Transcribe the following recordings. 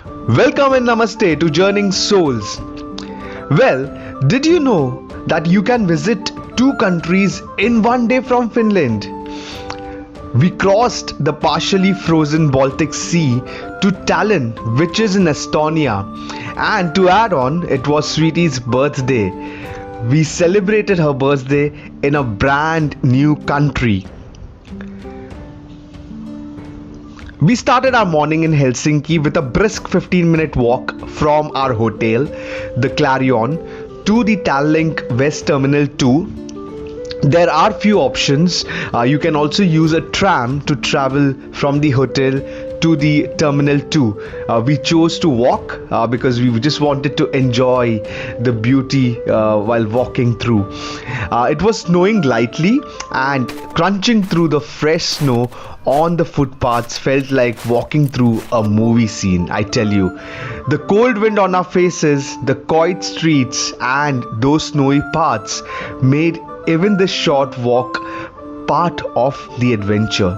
Welcome and namaste to Journeying Souls. Well, did you know that you can visit two countries in one day from Finland? We crossed the partially frozen Baltic Sea to Tallinn, which is in Estonia. And to add on, it was Sweety's birthday. We celebrated her birthday in a brand new country. We started our morning in Helsinki with a brisk 15-minute walk from our hotel, the Clarion, to the Tallink West Terminal 2. There are few options. You can also use a tram to travel from the hotel to the Terminal 2. We chose to walk because we just wanted to enjoy the beauty while walking through. It was snowing lightly, and crunching through the fresh snow on the footpaths felt like walking through a movie scene, I tell you. The cold wind on our faces, the quiet streets, and those snowy paths made even this short walk part of the adventure.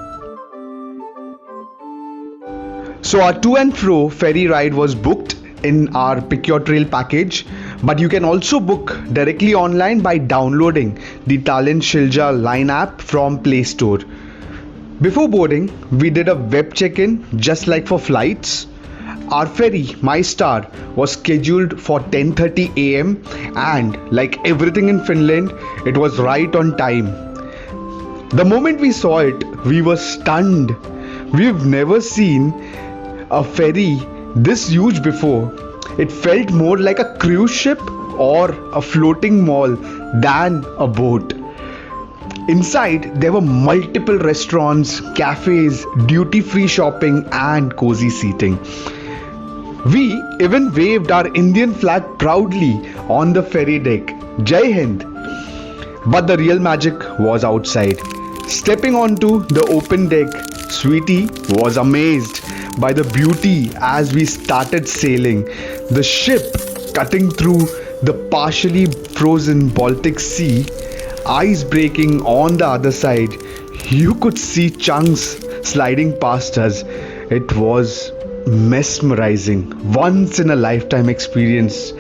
So our to and fro ferry ride was booked in our Pickyourtrail package, but you can also book directly online by downloading the Tallink Silja line app from Play Store. Before boarding, we did a web check-in just like for flights. Our ferry, MyStar, was scheduled for 10:30 am, and like everything in Finland, it was right on time. The moment we saw it, we were stunned. We've never seen a ferry this huge before. It felt more like a cruise ship or a floating mall than a boat. Inside, there were multiple restaurants, cafes, duty-free shopping, and cozy seating. We even waved our Indian flag proudly on the ferry deck. Jai Hind! But the real magic was outside. Stepping onto the open deck, Sweety was amazed by the beauty as we started sailing. The ship cutting through the partially frozen Baltic Sea, ice breaking on the other side. You could see chunks sliding past us. It was mesmerizing, once in a lifetime experience.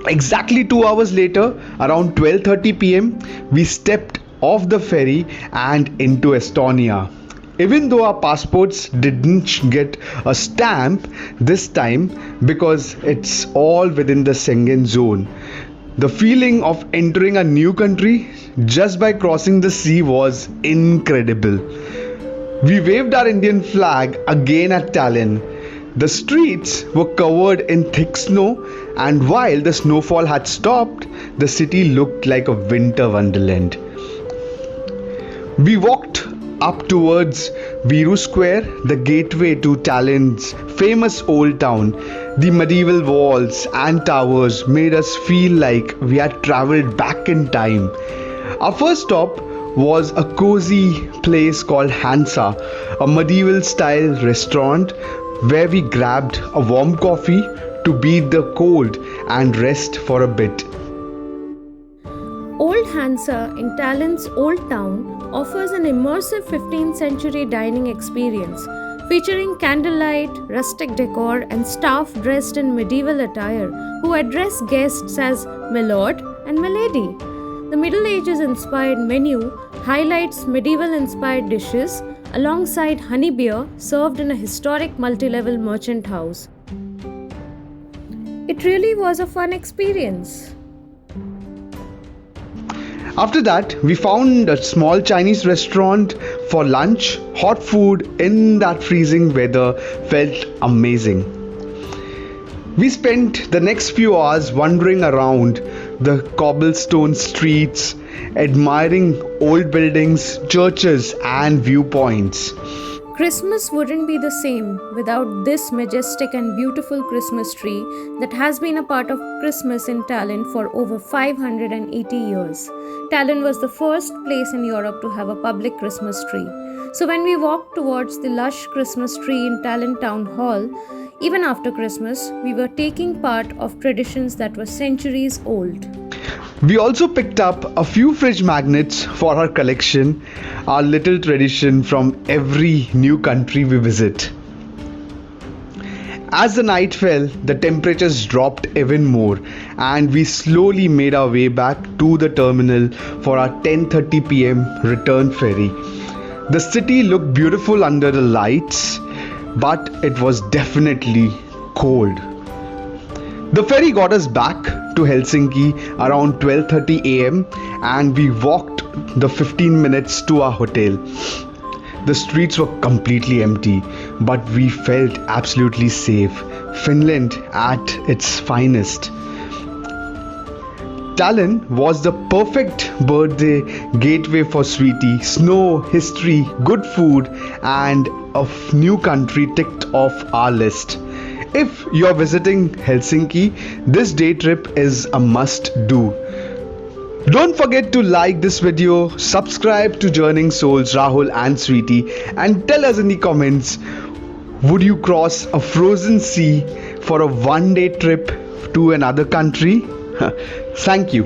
Exactly 2 hours later, around 12:30 p.m., we stepped off the ferry and into Estonia. Even though our passports didn't get a stamp this time because it's all within the Schengen zone, the feeling of entering a new country just by crossing the sea was incredible. We waved our Indian flag again at Tallinn. The streets were covered in thick snow, and while the snowfall had stopped, the city looked like a winter wonderland. We walked up towards Viru Square, the gateway to Tallinn's famous old town. The medieval walls and towers made us feel like we had travelled back in time. Our first stop was a cozy place called Hansa, a medieval style restaurant where we grabbed a warm coffee to beat the cold and rest for a bit. Olde Hansa in Tallinn's Old Town offers an immersive 15th century dining experience featuring candlelight, rustic decor, and staff dressed in medieval attire who address guests as "Milord" and "Milady." The Middle Ages inspired menu highlights medieval inspired dishes alongside honey beer served in a historic multi-level merchant house. It really was a fun experience. After that, we found a small Chinese restaurant for lunch. Hot food in that freezing weather felt amazing. We spent the next few hours wandering around the cobblestone streets, admiring old buildings, churches, and viewpoints. Christmas wouldn't be the same without this majestic and beautiful Christmas tree that has been a part of Christmas in Tallinn for over 580 years. Tallinn was the first place in Europe to have a public Christmas tree. So when we walked towards the lush Christmas tree in Tallinn Town Hall, even after Christmas, we were taking part of traditions that were centuries old. We also picked up a few fridge magnets for our collection, our little tradition from every new country we visit. As the night fell, the temperatures dropped even more, and we slowly made our way back to the terminal for our 10:30 p.m. return ferry. The city looked beautiful under the lights, but it was definitely cold. The ferry got us back to Helsinki around 12:30 a.m. and we walked the 15 minutes to our hotel. The streets were completely empty, but we felt absolutely safe. Finland at its finest. Tallinn was the perfect birthday gateway for Sweety. Snow, history, good food, and a new country ticked off our list. If you're visiting Helsinki, this day trip is a must do. Don't forget to like this video, subscribe to Journeying Souls, Rahul and Sweety, and tell us in the comments, would you cross a frozen sea for a one-day trip to another country? Thank you.